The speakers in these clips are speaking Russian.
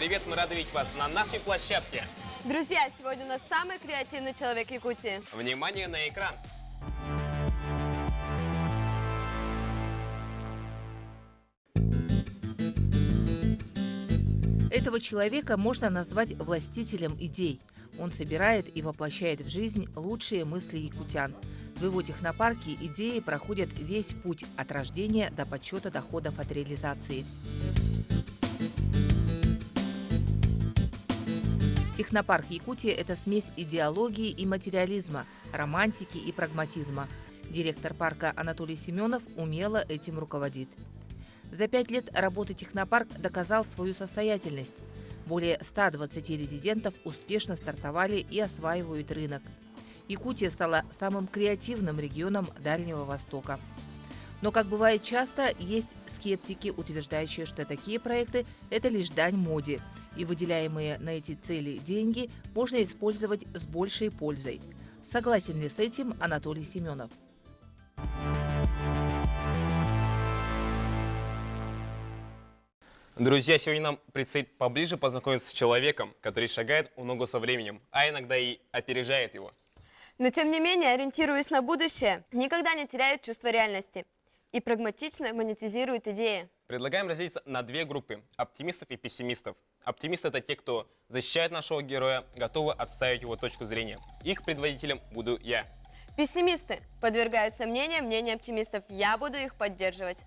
привет! Мы рады видеть вас на нашей площадке. Друзья, сегодня у нас самый креативный человек Якутии. Внимание на экран. Этого человека можно назвать властителем идей. Он собирает и воплощает в жизнь лучшие мысли якутян. В его технопарке идеи проходят весь путь от рождения до подсчета доходов от реализации. Технопарк Якутия – это смесь идеологии и материализма, романтики и прагматизма. Директор парка Анатолий Семенов умело этим руководит. За 5 лет работы технопарк доказал свою состоятельность. Более 120 резидентов успешно стартовали и осваивают рынок. Якутия стала самым креативным регионом Дальнего Востока. Но, как бывает часто, есть скептики, утверждающие, что такие проекты – это лишь дань моде, и выделяемые на эти цели деньги можно использовать с большей пользой. Согласен ли с этим Анатолий Семенов? Друзья, сегодня нам предстоит поближе познакомиться с человеком, который шагает в ногу со временем, а иногда и опережает его. Но тем не менее, ориентируясь на будущее, никогда не теряют чувство реальности и прагматично монетизируют идеи. Предлагаем разделиться на две группы – оптимистов и пессимистов. Оптимисты – это те, кто защищает нашего героя, готовы отстаивать его точку зрения. Их предводителем буду я. Пессимисты подвергают сомнениям мнение оптимистов. Я буду их поддерживать.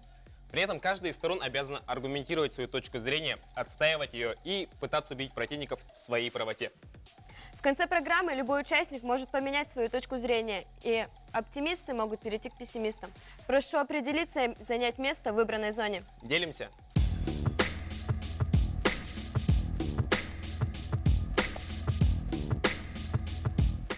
При этом каждая из сторон обязана аргументировать свою точку зрения, отстаивать ее и пытаться убедить противников в своей правоте. В конце программы любой участник может поменять свою точку зрения, и оптимисты могут перейти к пессимистам. Прошу определиться и занять место в выбранной зоне. Делимся.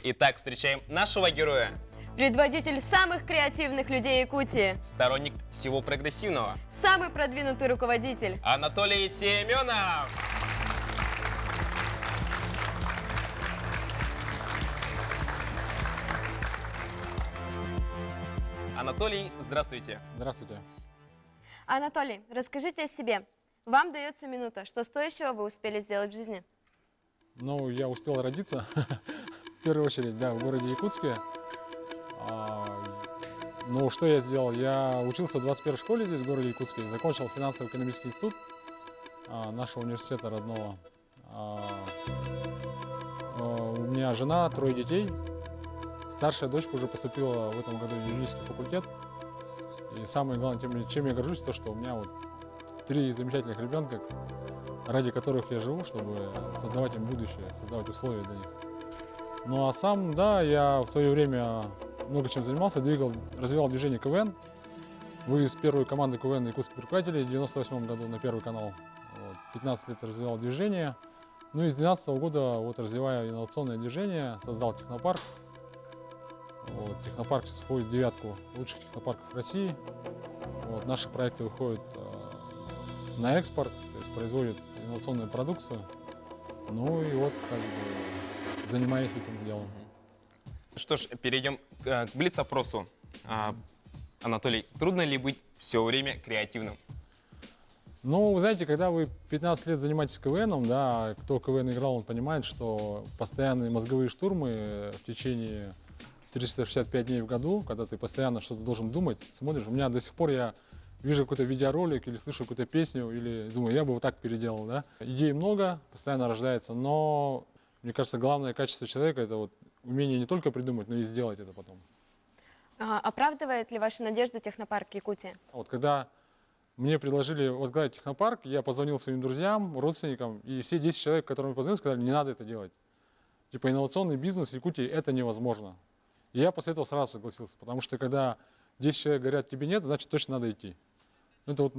Итак, встречаем нашего героя. Предводитель самых креативных людей Якутии. Сторонник всего прогрессивного. Самый продвинутый руководитель. Анатолий Семенов. Анатолий, здравствуйте. Здравствуйте. Анатолий, расскажите о себе. Вам дается минута. Что стоящего вы успели сделать в жизни? Ну, я успел родиться, в первую очередь, да, в городе Якутске. Ну, что я сделал? Я учился в 21-й школе здесь, в городе Якутске, закончил финансово-экономический институт нашего университета родного. У меня жена, 3 детей. Старшая дочка уже поступила в этом году в юридический факультет. И самое главное, чем я горжусь, то, что у меня вот 3 замечательных ребенка, ради которых я живу, чтобы создавать им будущее, создавать условия для них. Ну а сам, да, я в свое время много чем занимался, развивал движение КВН. Вывез первую команду КВН якутских преподавателей в 1998 году на Первый канал. 15 лет развивал движение. Ну и с 2012 года, развивая инновационное движение, создал технопарк. Технопарк сейчас входит в 9 лучших технопарков России. Наши проекты выходят на экспорт, то есть производят инновационную продукцию. Ну и занимаюсь этим делом. Что ж, перейдем к блиц-опросу. Анатолий, трудно ли быть все время креативным? Ну, вы знаете, когда вы 15 лет занимаетесь КВНом, да, кто КВН играл, он понимает, что постоянные мозговые штурмы в течение 365 дней в году, когда ты постоянно что-то должен думать, смотришь, у меня до сих пор я вижу какой-то видеоролик или слышу какую-то песню, или думаю, я бы вот так переделал, да. Идей много, постоянно рождается, но, мне кажется, главное качество человека – это умение не только придумать, но и сделать это потом. Оправдывает ли ваши надежды технопарк Якутия? Когда мне предложили возглавить технопарк, я позвонил своим друзьям, родственникам, и все 10 человек, которым я позвонил, сказали, не надо это делать. Типа инновационный бизнес в Якутии – это невозможно. И я после этого сразу согласился, потому что когда 10 человек говорят, тебе нет, значит точно надо идти. Это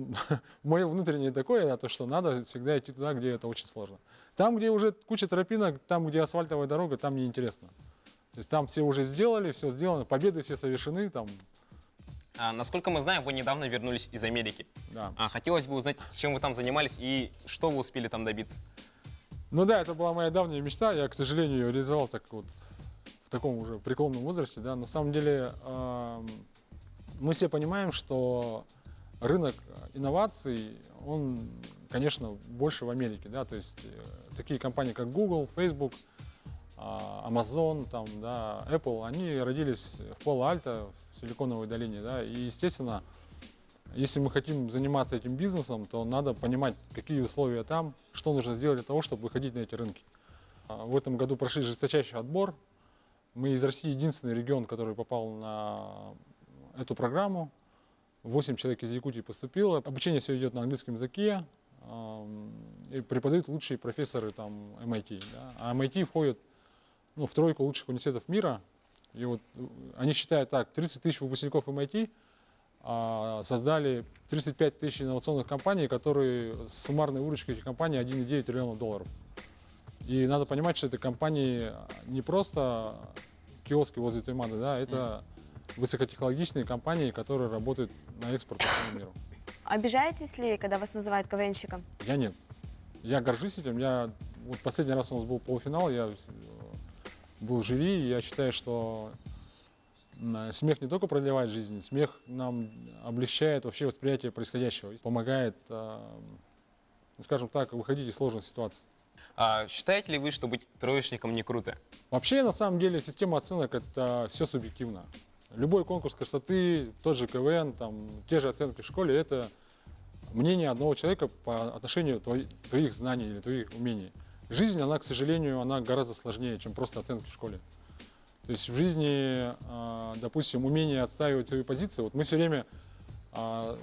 мое внутреннее такое, то, что надо всегда идти туда, где это очень сложно. Там, где уже куча тропинок, там, где асфальтовая дорога, там неинтересно. То есть там все уже сделали, все сделано, победы все совершены. Насколько мы знаем, вы недавно вернулись из Америки. Да. Хотелось бы узнать, чем вы там занимались и что вы успели там добиться. Ну да, это была моя давняя мечта. Я, к сожалению, ее реализовал в таком уже преклонном возрасте. Да. На самом деле мы все понимаем, что рынок инноваций, он конечно, больше в Америке, да, то есть такие компании, как Google, Facebook, Amazon, там, да, Apple, они родились в Пало-Альто, в Силиконовой долине, да, и, естественно, если мы хотим заниматься этим бизнесом, то надо понимать, какие условия там, что нужно сделать для того, чтобы выходить на эти рынки. В этом году прошли жесточайший отбор. Мы из России единственный регион, который попал на эту программу. 8 человек из Якутии поступило. Обучение все идет на английском языке. И преподают лучшие профессоры там, MIT. Да. А MIT входит в тройку лучших университетов мира. И вот они считают так, 30 тысяч выпускников MIT создали 35 тысяч инновационных компаний, которые с суммарной выручкой этих компаний 1,9 триллиона долларов. И надо понимать, что это компании не просто киоски возле Туймада, да, это высокотехнологичные компании, которые работают на экспорт по всему миру. Обижаетесь ли, когда вас называют КВНщиком? Я нет. Я горжусь этим. Вот последний раз у нас был полуфинал, я был в жюри, и я считаю, что смех не только продлевает жизнь, смех нам облегчает вообще восприятие происходящего, помогает, скажем так, выходить из сложных ситуаций. А считаете ли вы, что быть троечником не круто? Вообще, на самом деле, система оценок – это все субъективно. Любой конкурс красоты, тот же КВН, там, те же оценки в школе – это мнение одного человека по отношению твоих знаний или твоих умений. Жизнь, она, к сожалению, она гораздо сложнее, чем просто оценки в школе. То есть в жизни, допустим, умение отстаивать свою позицию. Вот мы все время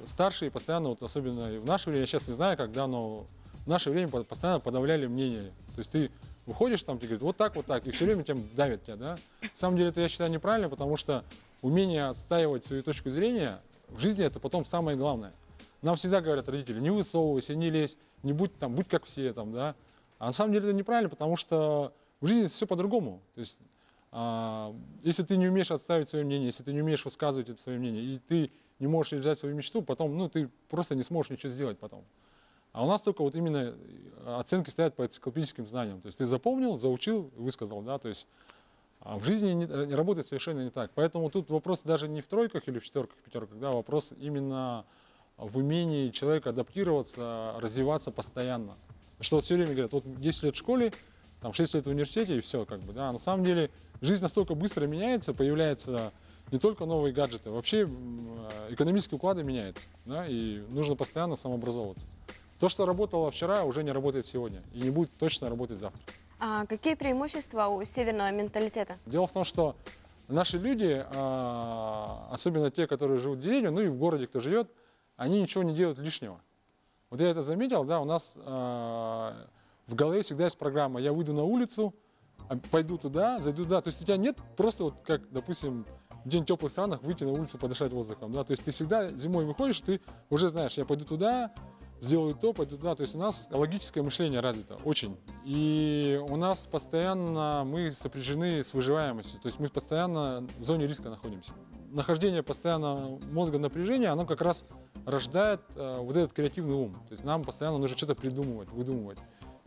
старшие постоянно, вот особенно в наше время, я сейчас не знаю, когда, но в наше время постоянно подавляли мнение. То есть ты выходишь там, тебе говорят вот так, и все время тем давят тебя, да. На самом деле это я считаю неправильно, потому что умение отстаивать свою точку зрения в жизни это потом самое главное. Нам всегда говорят родители, не высовывайся, не лезь, не будь там, будь как все там, да. А на самом деле это неправильно, потому что в жизни все по-другому. То есть если ты не умеешь отставить свое мнение, если ты не умеешь высказывать это свое мнение, и ты не можешь реализовать свою мечту, потом, ты просто не сможешь ничего сделать потом. А у нас только вот именно оценки стоят по энциклопедическим знаниям. То есть ты запомнил, заучил, высказал, да, то есть в жизни не работает совершенно не так. Поэтому тут вопрос даже не в тройках или в четверках, пятерках, да, вопрос именно в умении человека адаптироваться, развиваться постоянно. Что вот все время говорят, вот 10 лет в школе, там 6 лет в университете и все, как бы, да. А на самом деле жизнь настолько быстро меняется, появляются не только новые гаджеты, вообще экономические уклады меняются, да, и нужно постоянно самообразовываться. То, что работало вчера, уже не работает сегодня и не будет точно работать завтра. А какие преимущества у северного менталитета? Дело в том, что наши люди, особенно те, которые живут в деревне, и в городе, кто живет, они ничего не делают лишнего. Вот я это заметил, да, у нас в голове всегда есть программа, я выйду на улицу, пойду туда, зайду туда. То есть у тебя нет просто вот как, допустим, в день теплых странах выйти на улицу, подышать воздухом, да. То есть ты всегда зимой выходишь, ты уже знаешь, я пойду туда, сделаю то, пойду туда. То есть у нас логическое мышление развито очень. И у нас постоянно мы сопряжены с выживаемостью. То есть мы постоянно в зоне риска находимся. Нахождение постоянно мозга напряжения, оно как раз рождает вот этот креативный ум. То есть нам постоянно нужно что-то придумывать, выдумывать.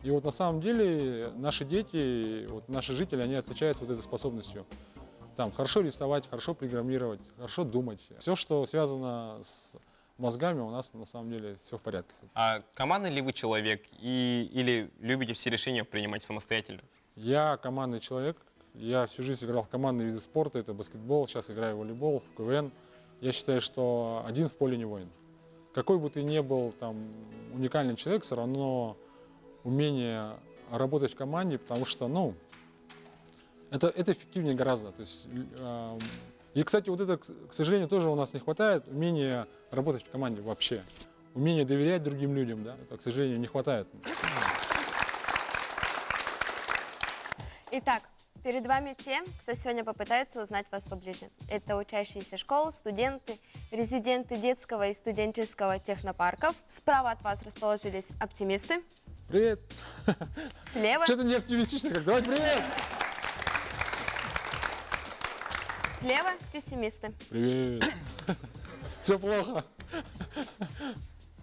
И вот на самом деле наши дети, вот наши жители, они отличаются вот этой способностью. Там хорошо рисовать, хорошо программировать, хорошо думать. Все, что связано с мозгами, у нас на самом деле все в порядке. А командный ли вы человек или любите все решения принимать самостоятельно? Я командный человек. Я всю жизнь играл в командные виды спорта. Это баскетбол, сейчас играю в волейбол, в КВН. Я считаю, что один в поле не воин. Какой бы ты ни был там уникальный человек, все равно умение работать в команде, потому что, это эффективнее гораздо. То есть, и, кстати, вот это, к сожалению, тоже у нас не хватает, умения работать в команде вообще. Умение доверять другим людям, да, это, к сожалению, не хватает. Итак, перед вами те, кто сегодня попытается узнать вас поближе. Это учащиеся школ, студенты, резиденты детского и студенческого технопарков. Справа от вас расположились оптимисты. Привет! Слева. Что-то не оптимистично, как давай привет! Слева пессимисты. Привет! Все плохо.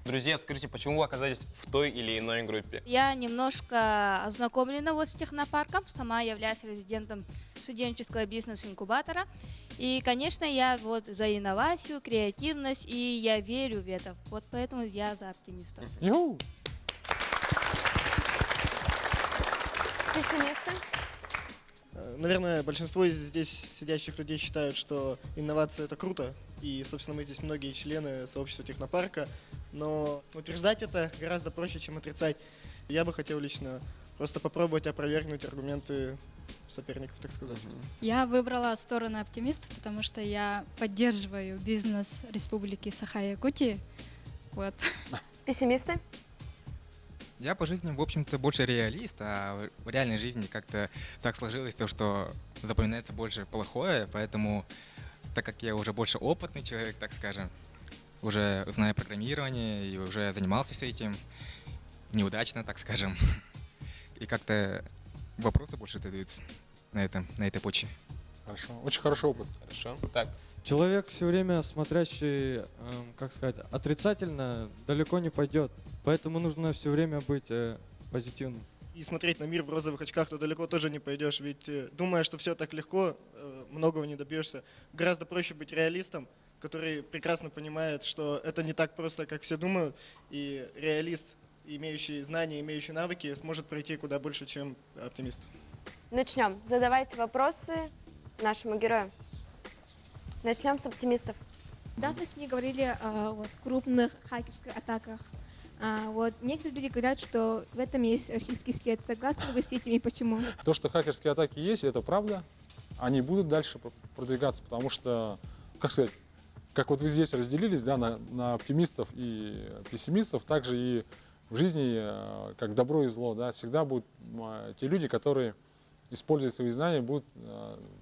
Друзья, скажите, почему вы оказались в той или иной группе? Я немножко ознакомлена с технопарком, сама являюсь резидентом студенческого бизнес-инкубатора. И, конечно, я за инновацию, креативность, и я верю в это. Вот поэтому я за оптимистов. Пессимисты? Наверное, большинство из здесь сидящих людей считают, что инновация — это круто. И, собственно, мы здесь многие члены сообщества технопарка. Но утверждать это гораздо проще, чем отрицать. Я бы хотел лично просто попробовать опровергнуть аргументы соперников, так сказать. Я выбрала сторону оптимиста, потому что я поддерживаю бизнес Республики Саха-Якутии. Вот. Пессимисты? Я по жизни, в общем-то, больше реалист, а в реальной жизни как-то так сложилось то, что запоминается больше плохое, поэтому, так как я уже больше опытный человек, так скажем, уже знаю программирование и уже занимался с этим, неудачно, так скажем, и как-то вопросы больше задаются на этой почве. Хорошо. Очень хороший опыт. Хорошо. Так, Человек все время смотрящий, как сказать, отрицательно, далеко не пойдет. Поэтому нужно все время быть позитивным. И смотреть на мир в розовых очках, то далеко тоже не пойдешь. Ведь думая, что все так легко, многого не добьешься. Гораздо проще быть реалистом, который прекрасно понимает, что это не так просто, как все думают. И реалист, имеющий знания, имеющий навыки, сможет пройти куда больше, чем оптимист. Начнем. Задавайте вопросы нашему герою. Начнем с оптимистов. Недавно СМИ говорили о крупных хакерских атаках. Вот некоторые люди говорят, что в этом есть российский след. Согласны ли вы с этим и почему? То, что хакерские атаки есть, это правда. Они будут дальше продвигаться, потому что, как сказать, как вот вы здесь разделились, да, на оптимистов и пессимистов, также и в жизни, как добро и зло, да, всегда будут те люди, которые, используя свои знания, будут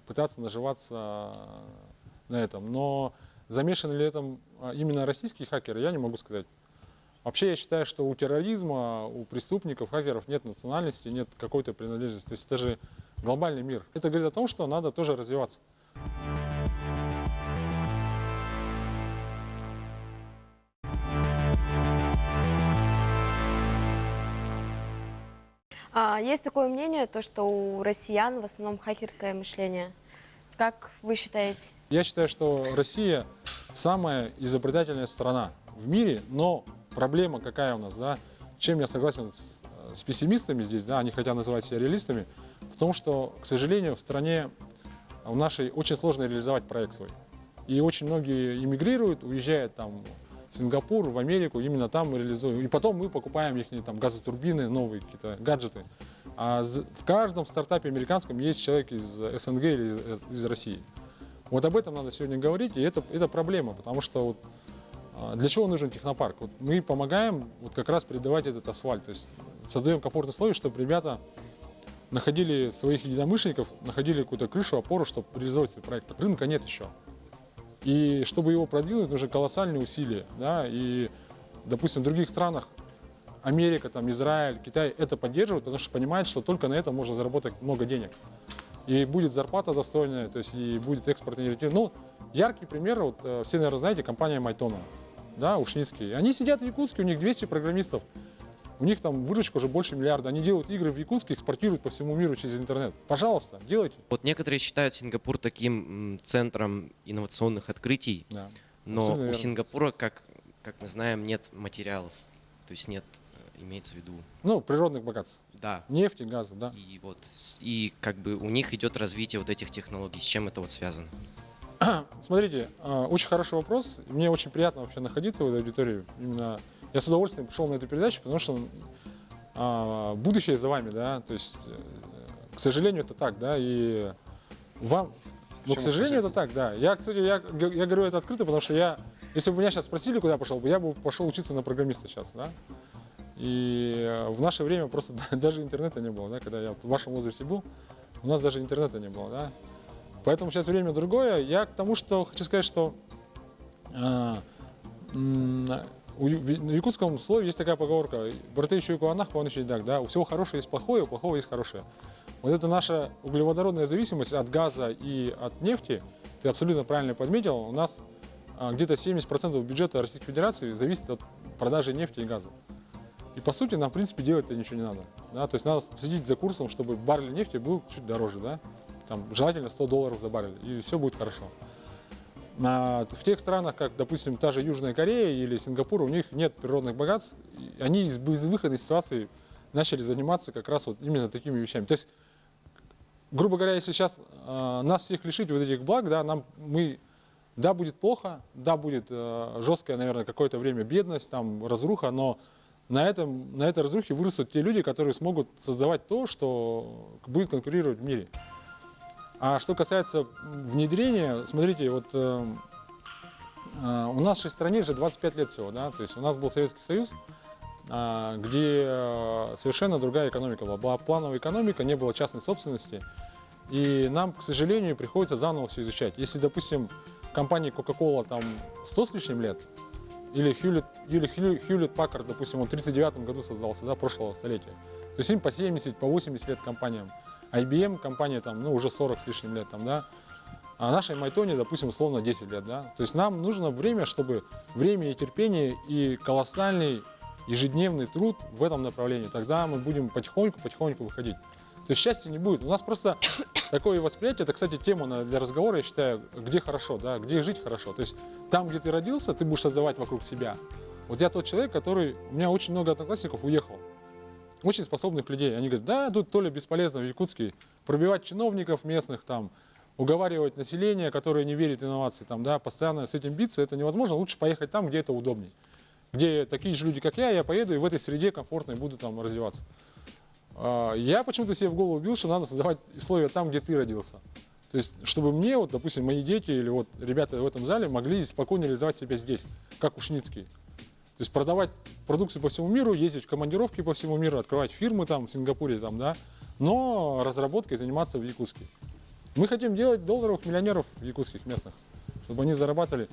пытаться наживаться на этом. Но замешаны ли этом именно российские хакеры, я не могу сказать. Вообще я считаю, что у терроризма, у преступников, хакеров нет национальности, нет какой-то принадлежности. То есть это же глобальный мир. Это говорит о том, что надо тоже развиваться. Есть такое мнение, то, что у россиян в основном хакерское мышление. Как вы считаете? Я считаю, что Россия самая изобретательная страна в мире, но проблема какая у нас, да? Чем я согласен с пессимистами здесь, да, они хотят называть себя реалистами, в том, что, к сожалению, в стране в нашей очень сложно реализовать проект свой. И очень многие эмигрируют, уезжают там в Сингапур, в Америку, именно там мы реализуем. И потом мы покупаем их там газотурбины, новые какие-то гаджеты. А в каждом стартапе американском есть человек из СНГ или из России. Вот об этом надо сегодня говорить, и это проблема, потому что вот, для чего нужен технопарк? Вот мы помогаем вот как раз передавать этот асфальт, то есть создаем комфортные условия, чтобы ребята находили своих единомышленников, находили какую-то крышу, опору, чтобы реализовать свой проект. Рынка нет еще. И чтобы его продвинуть, нужны колоссальные усилия. Да? И, допустим, в других странах, Америка, там, Израиль, Китай это поддерживают, потому что понимают, что только на этом можно заработать много денег. И будет зарплата достойная, то есть и будет экспорт ориентирован. Ну, яркий пример, вот, все, наверное, знаете, компания Майтона, да, Ушницкие. Они сидят в Якутске, у них 200 программистов, у них там выручка уже больше миллиарда. Они делают игры в Якутске, экспортируют по всему миру через интернет. Пожалуйста, делайте. Вот некоторые считают Сингапур таким центром инновационных открытий, Да, но у Сингапура, как мы знаем, нет материалов, то есть нет, имеется в виду. Ну, природных богатств. Да. Нефти, газа, да. И вот, и как бы у них идет развитие вот этих технологий. С чем это вот связано? Смотрите, очень хороший вопрос. Мне очень приятно вообще находиться в этой аудитории. Именно я с удовольствием пришел на эту передачу, потому что будущее за вами, да. То есть, к сожалению, это так, да. И вам, но к сожалению, это так, да. Я, кстати, я говорю это открыто, потому что если бы меня сейчас спросили, куда пошел бы, я бы пошел учиться на программиста сейчас, да. И в наше время просто даже интернета не было, да, когда я в вашем возрасте был, у нас даже интернета не было, да. Поэтому сейчас время другое. Я к тому, что хочу сказать, что в якутском слове есть такая поговорка: «Браты еще и куанах, куан еще и дак», да. У всего хорошего есть плохое, у плохого есть хорошее. Вот это наша углеводородная зависимость от газа и от нефти, ты абсолютно правильно подметил, у нас где-то 70% бюджета Российской Федерации зависит от продажи нефти и газа. И по сути нам, в принципе, делать-то ничего не надо. Да? То есть надо следить за курсом, чтобы баррель нефти был чуть дороже. Да? Там, желательно $100 за баррель, и все будет хорошо. В тех странах, как, допустим, та же Южная Корея или Сингапур, у них нет природных богатств, они из безвыходной ситуации начали заниматься как раз вот именно такими вещами. То есть, грубо говоря, если сейчас нас всех лишить вот этих благ, да, да, будет плохо, да, будет жесткая, наверное, какое-то время бедность, там, разруха, но на этой разрухе вырастут те люди, которые смогут создавать то, что будет конкурировать в мире. А что касается внедрения, смотрите, вот у нас в нашей стране же 25 лет всего, да, то есть у нас был Советский Союз, где совершенно другая экономика была плановая экономика, не было частной собственности, и нам, к сожалению, приходится заново все изучать. Если, допустим, компании Coca-Cola там 100 с лишним лет, или Hewlett Packard, допустим, он в 1939 году создался, да, прошлого столетия, то есть им по 70, по 80 лет компаниям. IBM компания там, ну, уже 40 с лишним лет, там, да, а нашей Майтоне, допустим, условно 10 лет, да. То есть нам нужно время, чтобы время и терпение и колоссальный ежедневный труд в этом направлении. Тогда мы будем потихоньку выходить. То есть счастья не будет. У нас просто такое восприятие, это, кстати, тема для разговора, я считаю, где хорошо, да, где жить хорошо. То есть там, где ты родился, ты будешь создавать вокруг себя. Вот я тот человек, у меня очень много одноклассников уехал. Очень способных людей. Они говорят, да, тут то ли бесполезно в Якутске пробивать чиновников местных, там, уговаривать население, которое не верит в инновации, там, да, постоянно с этим биться, это невозможно. Лучше поехать там, где это удобней. Где такие же люди, как я поеду и в этой среде комфортно буду там развиваться. Я почему-то себе в голову убил, что надо создавать условия там, где ты родился. То есть, чтобы мне, вот, допустим, мои дети или вот ребята в этом зале могли спокойно реализовать себя здесь, как Ушницкий. То есть продавать продукцию по всему миру, ездить в командировки по всему миру, открывать фирмы там в Сингапуре, там, да, но разработкой заниматься в Якутске. Мы хотим делать долларовых миллионеров якутских местных, чтобы они зарабатывали.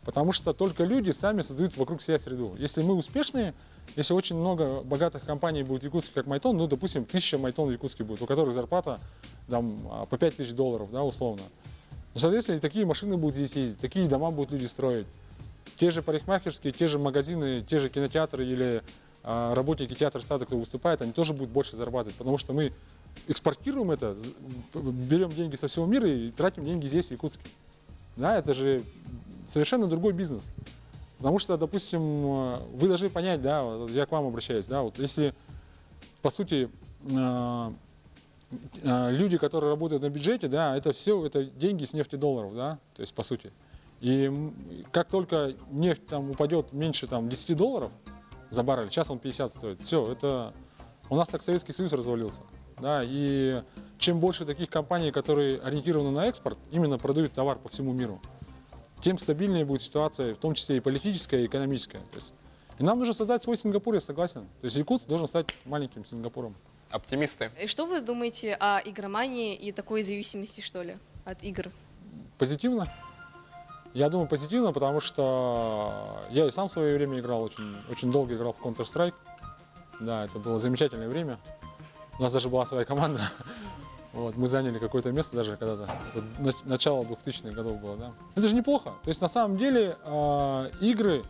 Потому что только люди сами создают вокруг себя среду. Если мы успешные, если очень много богатых компаний будет в Якутске, как Майтон, ну, допустим, 1000 Майтон в Якутске будет, у которых зарплата там, по $5000, да, условно. Ну, соответственно, и такие машины будут здесь ездить, такие дома будут люди строить. Те же парикмахерские, те же магазины, те же кинотеатры или работники театра стада, кто выступает, они тоже будут больше зарабатывать, потому что мы экспортируем это, берем деньги со всего мира и тратим деньги здесь, в Якутске. Да, это же совершенно другой бизнес. Потому что, допустим, вы должны понять, да, я к вам обращаюсь, да, вот если, по сути, люди, которые работают на бюджете, да, это все, это деньги с нефтедолларов, да, то есть, по сути. И как только нефть там упадет меньше там $10 за баррель, сейчас он 50 стоит, все, это у нас так Советский Союз развалился, да, и чем больше таких компаний, которые ориентированы на экспорт, именно продают товар по всему миру, тем стабильнее будет ситуация, в том числе и политическая, и экономическая. То есть, и нам нужно создать свой Сингапур, я согласен. То есть Якутск должен стать маленьким Сингапуром. Оптимисты. И что вы думаете о игромании и такой зависимости, что ли, от игр? Позитивно. Я думаю, позитивно, потому что я и сам в свое время играл, очень долго играл в Counter-Strike. Да, это было замечательное время. У нас даже была своя команда. Вот, мы заняли какое-то место даже когда-то. Начало 2000-х годов было, да. Это же неплохо. То есть на самом деле игры,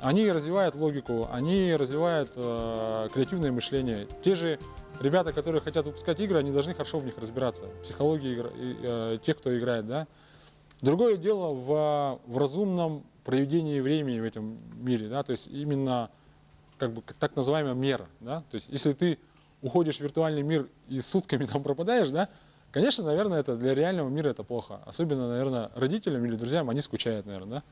они развивают логику, они развивают креативное мышление. Те же ребята, которые хотят выпускать игры, они должны хорошо в них разбираться. Психологии тех, кто играет, да. Другое дело в разумном проведении времени в этом мире, да, то есть именно как бы так называемая мера, да. То есть если ты уходишь в виртуальный мир и сутками там пропадаешь, да, конечно, наверное, это для реального мира это плохо. Особенно, наверное, родителям или друзьям, они скучают, наверное, да,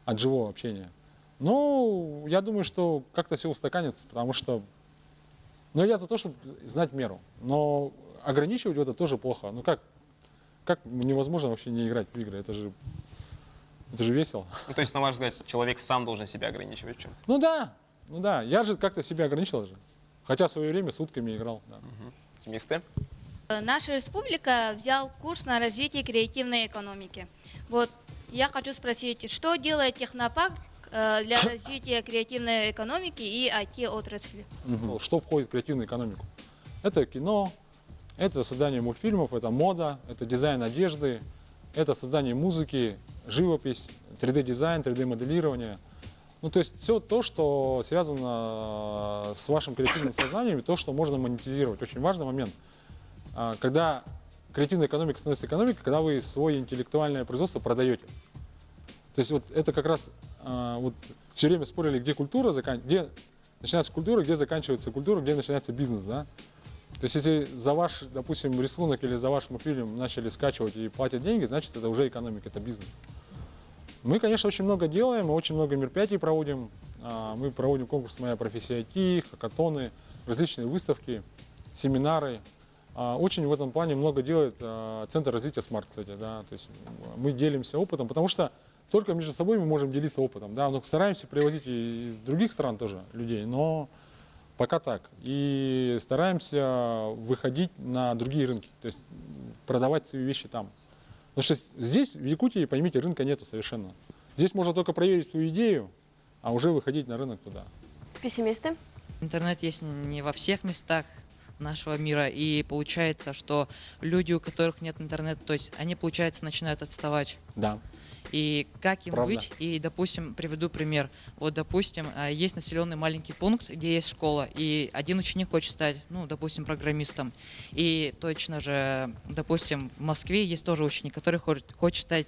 от живого общения. Но я думаю, что как-то все устаканится, потому что, ну, я за то, чтобы знать меру. Но ограничивать это тоже плохо. Ну, как невозможно вообще не играть в игры? Это же весело. Ну, то есть, на ваш взгляд, человек сам должен себя ограничивать в чем-то? Ну да. Я же как-то себя ограничил же. Хотя в свое время сутками играл. Да. Оптимисты? Наша республика взял курс на развитие креативной экономики. Вот я хочу спросить, что делает технопарк для развития креативной экономики и IT-отрасли? Что входит в креативную экономику? Это кино, это создание мультфильмов, это мода, это дизайн одежды, это создание музыки, живопись, 3D-дизайн, 3D-моделирование. Ну, то есть все то, что связано с вашим креативным сознанием, и то, что можно монетизировать. Очень важный момент. Когда креативная экономика становится экономикой, когда вы свое интеллектуальное производство продаете. То есть вот это как раз вот все время спорили, где культура, где начинается культура, где заканчивается культура, где начинается бизнес, да. То есть если за ваш, допустим, рисунок или за ваш фильм начали скачивать и платят деньги, значит это уже экономика, это бизнес. Мы, конечно, очень много делаем, мы очень много мероприятий проводим. Мы проводим конкурс «Моя профессия IT», хакатоны, различные выставки, семинары. Очень в этом плане много делает Центр развития Smart, кстати, да. То есть мы делимся опытом, потому что только между собой мы можем делиться опытом, да. Но стараемся привозить и из других стран тоже людей, но пока так. И стараемся выходить на другие рынки, то есть продавать свои вещи там. Потому что здесь, в Якутии, поймите, рынка нету совершенно. Здесь можно только проверить свою идею, а уже выходить на рынок туда. Пессимисты? Интернет есть не во всех местах нашего мира, и получается, что люди, у которых нет интернета, то есть они, получается, начинают отставать. Да. И как им Правда. быть? И, допустим, приведу пример. Вот, допустим, есть населенный маленький пункт, где есть школа, и один ученик хочет стать, ну, допустим, программистом. И точно же, допустим, в Москве есть тоже ученик, который хочет стать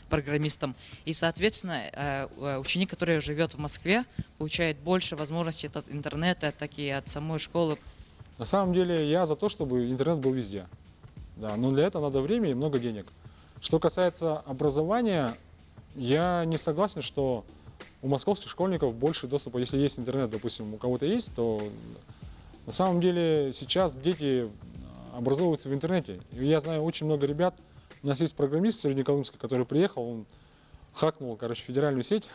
программистом. И, соответственно, ученик, который живет в Москве, получает больше возможностей от интернета, так и от самой школы. На самом деле я за то, чтобы интернет был везде. Да, но для этого надо время и много денег. Что касается образования, я не согласен, что у московских школьников больше доступа. Если есть интернет, допустим, у кого-то есть, то на самом деле сейчас дети образовываются в интернете. И я знаю очень много ребят. У нас есть программист Среднеколымский, который приехал, он хакнул, короче, федеральную сеть,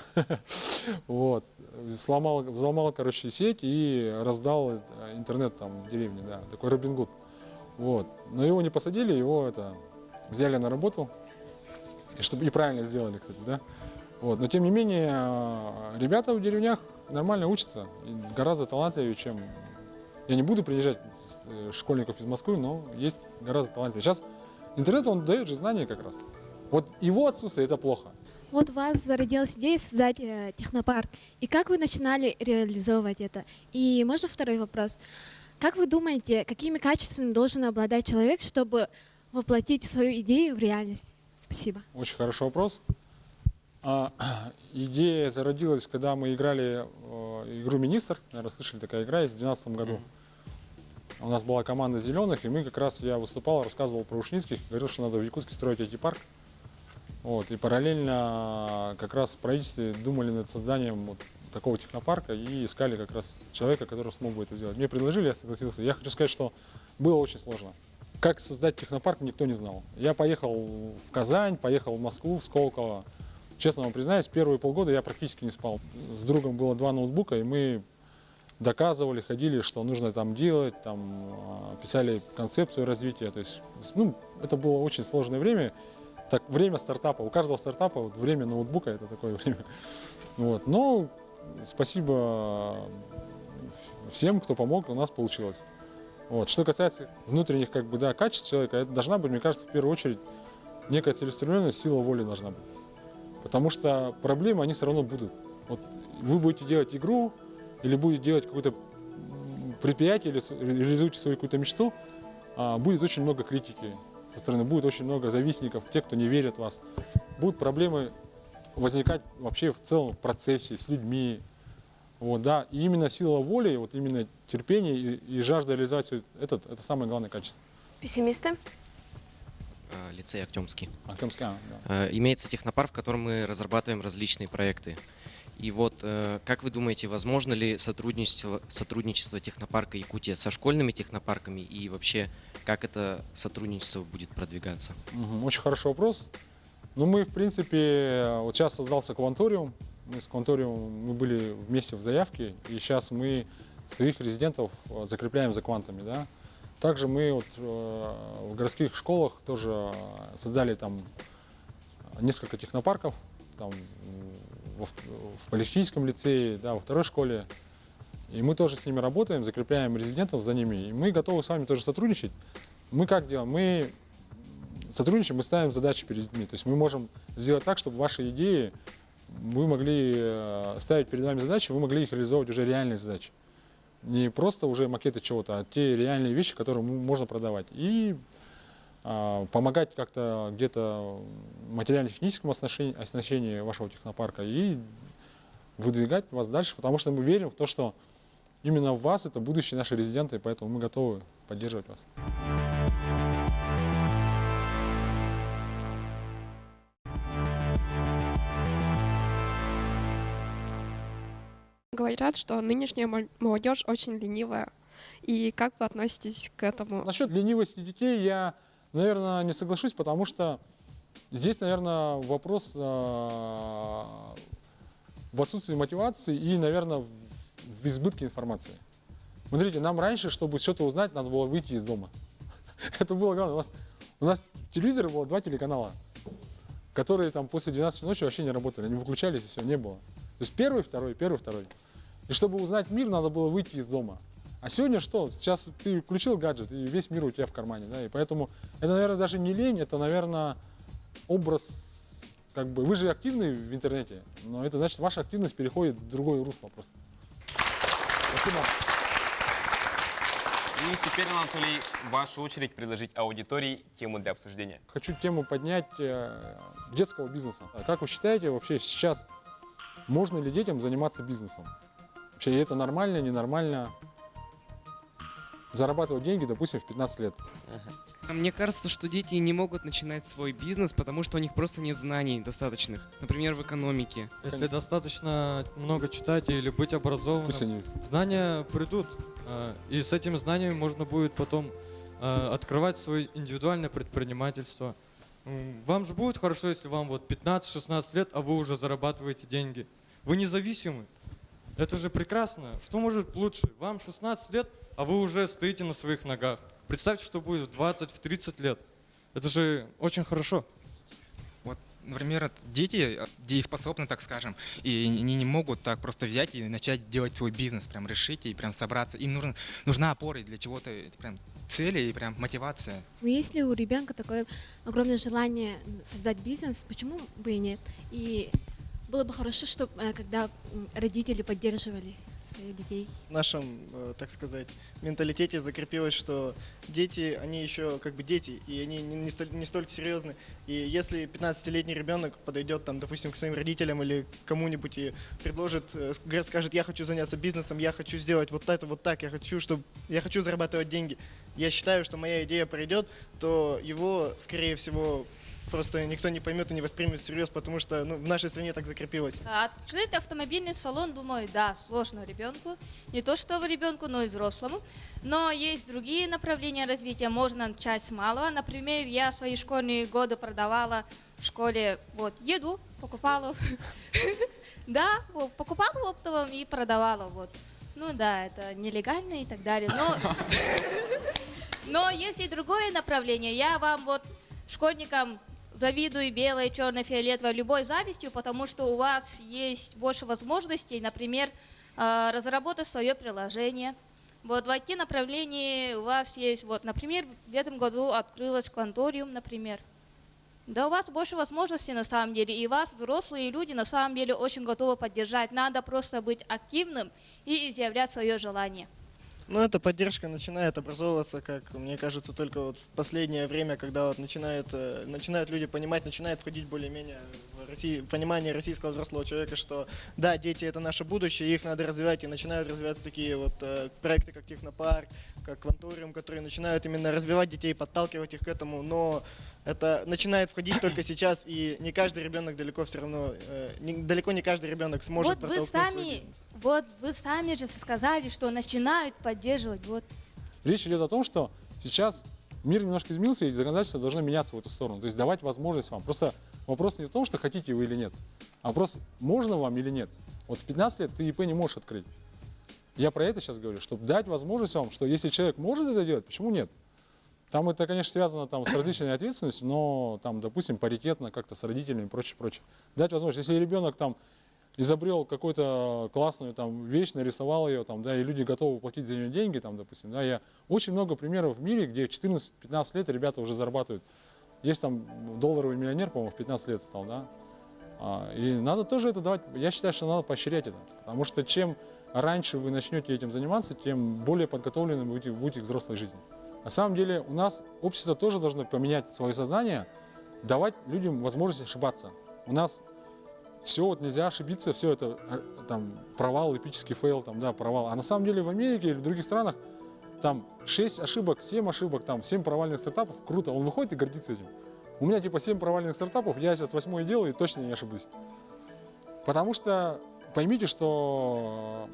вот, взломал, короче, сеть и раздал интернет там в деревне, да, такой Робин Гуд. Вот. Но его не посадили, его взяли на работу, и правильно сделали, кстати, да. Вот. Но тем не менее, ребята в деревнях нормально учатся, и гораздо талантливее, чем... Я не буду принижать школьников из Москвы, но есть гораздо талантливее. Сейчас интернет, он дает же знания как раз. Вот его отсутствие — это плохо. Вот у вас зародилась идея создать технопарк. И как вы начинали реализовывать это? И можно второй вопрос? Как вы думаете, какими качествами должен обладать человек, чтобы воплотить свою идею в реальность? Спасибо. Очень хороший вопрос. Идея зародилась, когда мы играли игру «Министр». Наверное, слышали, такая игра есть в 2012 году. У нас была команда «Зеленых», и я выступал, рассказывал про Ушницких, говорил, что надо в Якутске строить IT-парк. Вот, и параллельно как раз в правительстве думали над созданием вот такого технопарка и искали как раз человека, который смог бы это сделать. Мне предложили, я согласился. Я хочу сказать, что было очень сложно. Как создать технопарк, никто не знал. Я поехал в Казань, поехал в Москву, в Сколково. Честно вам признаюсь, первые полгода я практически не спал. С другом было 2 ноутбука, и мы доказывали, ходили, что нужно там делать, там писали концепцию развития. То есть, это было очень сложное время. Так, время стартапа. У каждого стартапа время ноутбука — это такое время. Вот. Но спасибо всем, кто помог, у нас получилось. Вот. Что касается внутренних качеств человека, это должна быть, мне кажется, в первую очередь некая целеустремленность, сила воли должна быть. Потому что проблемы, они все равно будут. Вот вы будете делать игру или будете делать какое-то предприятие или реализуете свою какую-то мечту, будет очень много критики со стороны, будет очень много завистников, тех, кто не верит в вас. Будут проблемы возникать вообще в целом в процессе, с людьми. Вот, да. И именно сила воли, вот именно терпение и жажда реализации — это самое главное качество. Пессимисты? Лицей Актемский. Актемский, да. Имеется технопарк, в котором мы разрабатываем различные проекты. И вот, как вы думаете, возможно ли сотрудничество технопарка Якутия со школьными технопарками и вообще как это сотрудничество будет продвигаться? Очень хороший вопрос. Мы, в принципе, вот сейчас создался Кванториум. Мы с Кванториумом мы были вместе в заявке, и сейчас мы своих резидентов закрепляем за квантами, да. Также мы вот в городских школах тоже создали там несколько технопарков, там в Политехническом лицее, да, во второй школе. И мы тоже с ними работаем, закрепляем резидентов за ними. И мы готовы с вами тоже сотрудничать. Мы как делаем? Мы сотрудничаем, мы ставим задачи перед людьми. То есть мы можем сделать так, чтобы ваши идеи, вы могли ставить перед вами задачи, вы могли их реализовывать уже реальные задачи. Не просто уже макеты чего-то, а те реальные вещи, которые можно продавать. И помогать как-то где-то в материально-техническом оснащении вашего технопарка и выдвигать вас дальше, потому что мы верим в то, что именно в вас это будущие наши резиденты, и поэтому мы готовы поддерживать вас. Говорят, что нынешняя молодежь очень ленивая. И как вы относитесь к этому? Насчет ленивости детей я, наверное, не соглашусь, потому что здесь, наверное, вопрос в отсутствии мотивации и, наверное, в избытке информации. Смотрите, нам раньше, чтобы что-то узнать, надо было выйти из дома. Это было главное. У нас телевизора было 2 телеканала, которые там после 12 ночи вообще не работали. Они выключались, и все, не было. То есть первый, второй. И чтобы узнать мир, надо было выйти из дома. А сегодня что? Сейчас ты включил гаджет, и весь мир у тебя в кармане. Да? И поэтому это, наверное, даже не лень, это, наверное, образ, как бы, вы же активны в интернете, но это значит, ваша активность переходит в другое русло просто. Спасибо. И теперь, Анатолий, ваша очередь предложить аудитории тему для обсуждения. Хочу тему поднять детского бизнеса. Как вы считаете, вообще сейчас можно ли детям заниматься бизнесом? Вообще это нормально, ненормально? Зарабатывать деньги, допустим, в 15 лет. Мне кажется, что дети не могут начинать свой бизнес, потому что у них просто нет знаний достаточных. Например, в экономике. Если достаточно много читать или быть образованным, знания придут. И с этими знаниями можно будет потом открывать свое индивидуальное предпринимательство. Вам же будет хорошо, если вам вот 15-16 лет, а вы уже зарабатываете деньги. Вы независимы. Это же прекрасно. Что может лучше? Вам 16 лет, а вы уже стоите на своих ногах. Представьте, что будет в 20, в 30 лет. Это же очень хорошо. Вот, например, дети дееспособны, так скажем, и они не могут так просто взять и начать делать свой бизнес, прям решить и прям собраться. Им нужна опора для чего-то, прям цели и прям мотивация. Но если у ребенка такое огромное желание создать бизнес, почему бы и нет? И было бы хорошо, чтобы когда родители поддерживали своих детей. В нашем, так сказать, менталитете закрепилось, что дети, они еще как бы дети, и они не столько серьезны. И если 15-летний ребенок подойдет, там, допустим, к своим родителям или кому-нибудь и предложит, скажет, я хочу заняться бизнесом, я хочу сделать вот это, вот так, я хочу зарабатывать деньги, я считаю, что моя идея пройдет, то его, скорее всего, просто никто не поймет и не воспримет всерьез, потому что в нашей стране так закрепилось. Открыть автомобильный салон, думаю, да, сложно ребенку. Не то что ребенку, но и взрослому. Но есть другие направления развития. Можно начать с малого. Например, я свои школьные годы продавала в школе еду, покупала. Да, покупала оптовым и продавала. Ну да, это нелегально и так далее. Но есть и другое направление. Я вам школьникам завидую белой, черной, фиолетовой, любой завистью, потому что у вас есть больше возможностей, например, разработать свое приложение. В IT-направлении у вас есть, например, в этом году открылось Кванториум, например. Да, у вас больше возможностей на самом деле, и вас, взрослые люди, на самом деле очень готовы поддержать. Надо просто быть активным и изъявлять свое желание. Ну, эта поддержка начинает образовываться, как мне кажется, только в последнее время, когда начинают люди понимать, начинает входить более-менее в понимание российского взрослого человека, что да, дети — это наше будущее, их надо развивать, и начинают развиваться такие проекты, как Технопарк, как Кванториум, которые начинают именно развивать детей, подталкивать их к этому, но это начинает входить только сейчас, и не каждый ребенок далеко не каждый ребенок сможет протолкнуть свой бизнес. Вы сами же сказали, что начинают поддерживать. Речь идет о том, что сейчас мир немножко изменился, и законодательство должно меняться в эту сторону. То есть давать возможность вам. Просто вопрос не в том, что хотите вы или нет, а вопрос, можно вам или нет. Вот в 15 лет ты ИП не можешь открыть. Я про это сейчас говорю, чтобы дать возможность вам, что если человек может это делать, почему нет? Там это, конечно, связано с различной ответственностью, но там, допустим, паритетно как-то с родителями и прочее. Дать возможность. Если ребенок изобрел какую-то классную вещь, нарисовал ее, и люди готовы платить за нее деньги, допустим. Да, я очень много примеров в мире, где в 14-15 лет ребята уже зарабатывают. Есть долларовый миллионер, по-моему, в 15 лет стал, да. И надо тоже это давать. Я считаю, что надо поощрять это. Потому что чем раньше вы начнете этим заниматься, тем более подготовлены вы будете к взрослой жизни. На самом деле у нас общество тоже должно поменять свое сознание, давать людям возможность ошибаться. У нас все вот нельзя ошибиться, все это там провал, эпический фейл, там, да, провал. А на самом деле в Америке или в других странах там 6 ошибок, 7 ошибок, там 7 провальных стартапов, круто, он выходит и гордится этим. У меня типа 7 провальных стартапов, я сейчас 8-й делаю и точно не ошибусь. Потому что поймите, что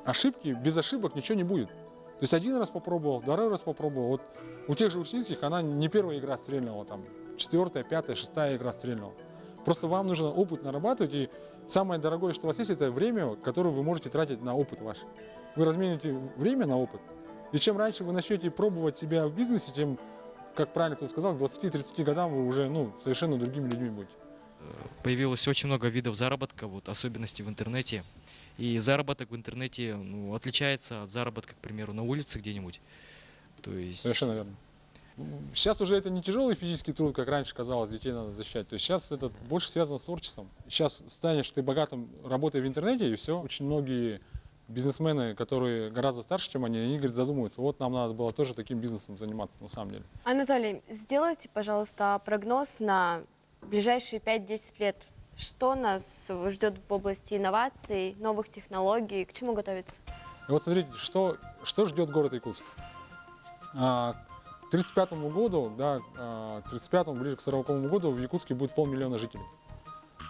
ошибки, без ошибок ничего не будет. То есть один раз попробовал, второй раз попробовал. Вот у тех же Учинских она не первая игра стрельнула, там 4-я, 5-я, 6-я игра стрельнула. Просто вам нужно опыт нарабатывать, и самое дорогое, что у вас есть, это время, которое вы можете тратить на опыт ваш. Вы размениваете время на опыт. И чем раньше вы начнете пробовать себя в бизнесе, тем, как правильно кто сказал, к 20-30 годам вы уже совершенно другими людьми будете. Появилось очень много видов заработка, особенности в интернете. И заработок в интернете отличается от заработка, к примеру, на улице где-нибудь. То есть... Совершенно верно. Сейчас уже это не тяжелый физический труд, как раньше казалось, детей надо защищать. То есть сейчас это больше связано с творчеством. Сейчас станешь ты богатым, работая в интернете, и все. Очень многие бизнесмены, которые гораздо старше, чем они говорят, задумываются, вот нам надо было тоже таким бизнесом заниматься на самом деле. Анатолий, сделайте, пожалуйста, прогноз на ближайшие 5-10 лет. Что нас ждет в области инноваций, новых технологий, к чему готовиться? И вот смотрите, что ждет город Якутск. К 1935 году, да, к 1935, ближе к 1940 году в Якутске будет 500 000 жителей.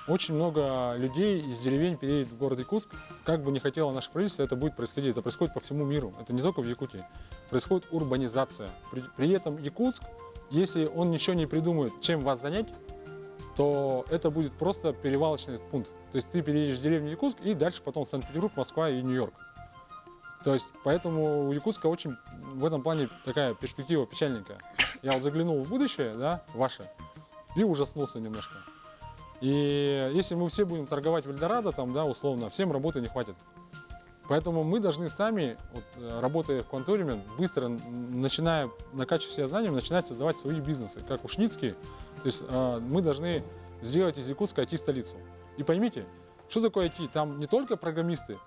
Очень много людей из деревень переедет в город Якутск. Как бы не хотело наше правительство, это будет происходить. Это происходит по всему миру. Это не только в Якутии. Происходит урбанизация. При этом Якутск, если он ничего не придумает, чем вас занять, то это будет просто перевалочный пункт. То есть ты переедешь в деревню Якутск и дальше потом Санкт-Петербург, Москва и Нью-Йорк. То есть поэтому у Якутска очень в этом плане такая перспектива печальненькая. Я вот заглянул в будущее, да, ваше, и ужаснулся немножко. И если мы все будем торговать в Эльдорадо, там, да, условно, всем работы не хватит. Поэтому мы должны сами, вот, работая в Кванториуме, быстро, начиная накачивать себя знаниями, начинать создавать свои бизнесы, как Ушницкие. То есть мы должны сделать из Якутска IT-столицу. И поймите, что такое IT? Там не только программисты,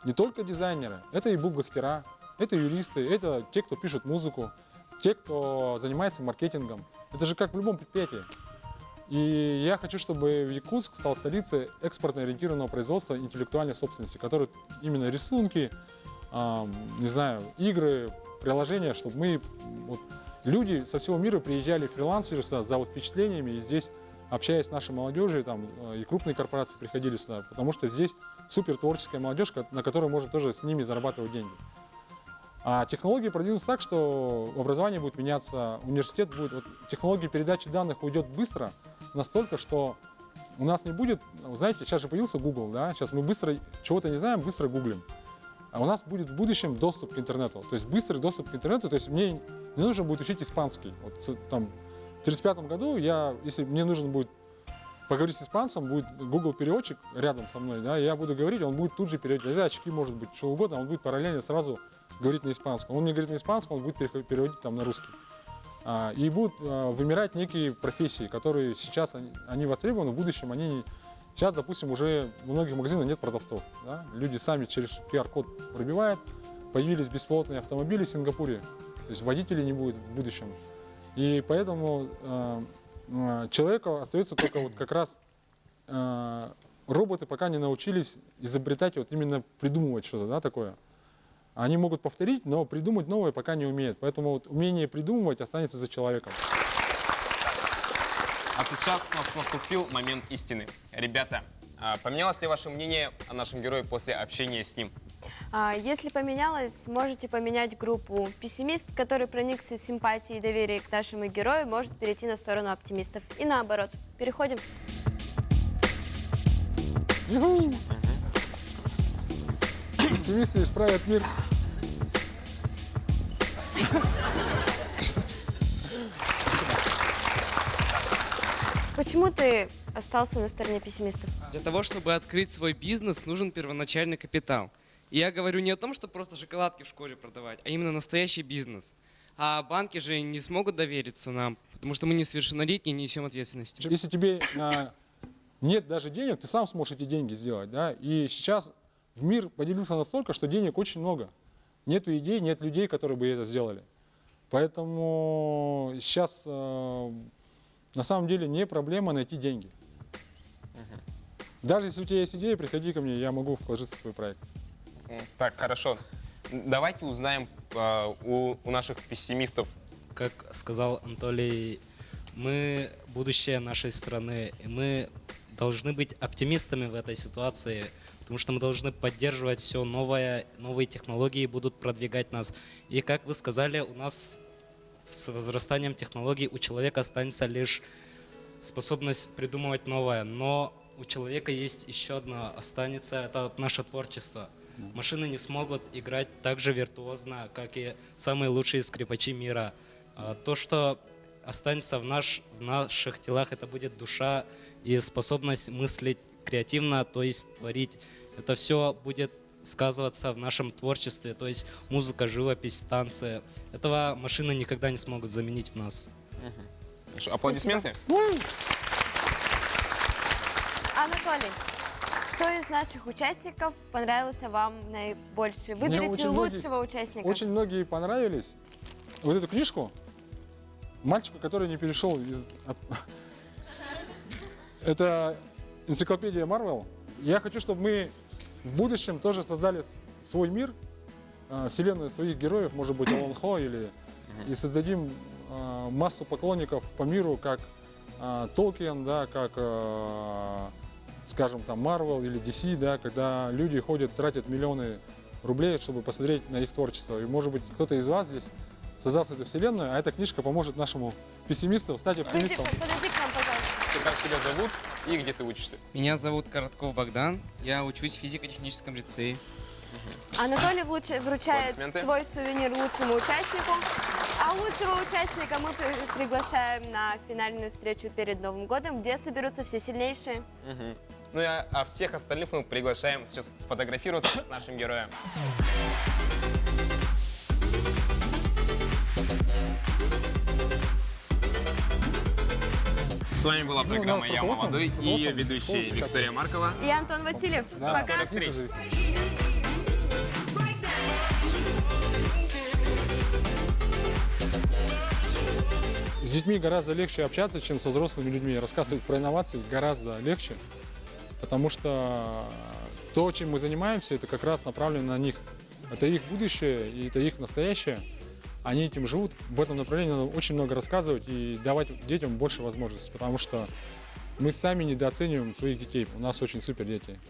не только дизайнеры, это и бухгалтера, это юристы, это те, кто пишет музыку, те, кто занимается маркетингом. Это же как в любом предприятии. И я хочу, чтобы Якутск стал столицей экспортно-ориентированного производства интеллектуальной собственности, которые именно рисунки, не знаю, игры, приложения, чтобы мы, вот, люди со всего мира приезжали фрилансеры сюда за вот впечатлениями, и здесь, общаясь с нашей молодежью, там, и крупные корпорации приходили сюда, потому что здесь супер творческая молодежь, на которой можно тоже с ними зарабатывать деньги. А технологии продвинутся так, что образование будет меняться, университет будет, вот, технология передачи данных уйдет быстро, настолько, что у нас не будет, знаете, сейчас же появился Google, да, сейчас мы быстро чего-то не знаем, быстро гуглим. А у нас будет в будущем доступ к интернету, то есть быстрый доступ к интернету, то есть мне не нужно будет учить испанский. Вот, там, в 1935 году, если мне нужно будет поговорить с испанцем, будет Google переводчик рядом со мной, да, я буду говорить, он будет тут же переводить, очки может быть, что угодно, он будет параллельно сразу говорить на испанском. Он мне говорит на испанском, он будет переводить там на русский. И будут вымирать некие профессии, которые сейчас они востребованы, в будущем они не... Сейчас, допустим, уже в многих магазинах нет продавцов. Да? Люди сами через QR-код пробивают. Появились беспилотные автомобили в Сингапуре. То есть водителей не будет в будущем. И поэтому человеку остается только вот как раз роботы пока не научились изобретать, вот именно придумывать что-то, да, такое. Они могут повторить, но придумать новое пока не умеют. Поэтому вот умение придумывать останется за человеком. А сейчас у нас наступил момент истины. Ребята, поменялось ли ваше мнение о нашем герое после общения с ним? Если поменялось, можете поменять группу. Пессимист, который проникся симпатией и доверием к нашему герою, может перейти на сторону оптимистов. И наоборот. Переходим. Пессимисты исправят мир. Почему ты остался на стороне пессимистов? Для того, чтобы открыть свой бизнес, нужен первоначальный капитал. И я говорю не о том, что просто шоколадки в школе продавать, а именно настоящий бизнес. А банки же не смогут довериться нам, потому что мы несовершеннолетние, не несем ответственности. Если тебе нет даже денег, ты сам сможешь эти деньги сделать. Да? И сейчас в мир поделился настолько, что денег очень много. Нету идей, нет людей, которые бы это сделали. Поэтому сейчас на самом деле не проблема найти деньги. Даже если у тебя есть идея, приходи ко мне, я могу вложиться в твой проект. Так, хорошо. Давайте узнаем у наших пессимистов. Как сказал Анатолий, мы будущее нашей страны, и мы должны быть оптимистами в этой ситуации, потому что мы должны поддерживать все новое, новые технологии будут продвигать нас. И как вы сказали, у нас с возрастанием технологий у человека останется лишь способность придумывать новое, но у человека есть еще одно останется, это наше творчество. Машины не смогут играть так же виртуозно, как и самые лучшие скрипачи мира. То, что останется в наших телах, это будет душа и способность мыслить креативно, то есть творить. Это все будет сказываться в нашем творчестве, то есть музыка, живопись, танцы. Этого машины никогда не смогут заменить в нас. Аплодисменты. Анатолий, кто из наших участников понравился вам наибольше? Мне Выберите очень лучшего участника. Очень многие понравились. Вот эту книжку мальчику, который не перешел из... Это энциклопедия Марвел. Я хочу, чтобы мы в будущем тоже создали свой мир, вселенную своих героев, может быть, Алан Хо, и создадим массу поклонников по миру, как Толкин, да, как, скажем, там Marvel или DC, да, когда люди ходят, тратят миллионы рублей, чтобы посмотреть на их творчество. И, может быть, кто-то из вас здесь создаст эту вселенную, а эта книжка поможет нашему пессимисту стать оптимистом. Подойди к нам, пожалуйста. Как тебя зовут и где ты учишься? Меня зовут Коротков Богдан, я учусь в физико-техническом лицее. Анатолий вручает Аплодисменты. свой сувенир лучшему участнику, а лучшего участника мы приглашаем на финальную встречу перед Новым годом, где соберутся все сильнейшие. Ну и а всех остальных мы приглашаем сейчас сфотографироваться с нашим героем. С вами была программа «Я молодой» и ее ведущие Виктория Маркова И Антон Васильев. Да. Пока. До встречи. С детьми гораздо легче общаться, чем со взрослыми людьми. Рассказывать про инновации гораздо легче, потому что то, чем мы занимаемся, это как раз направлено на них. Это их будущее и это их настоящее. Они этим живут. В этом направлении надо очень много рассказывать и давать детям больше возможностей, потому что мы сами недооцениваем своих детей. У нас очень супер дети.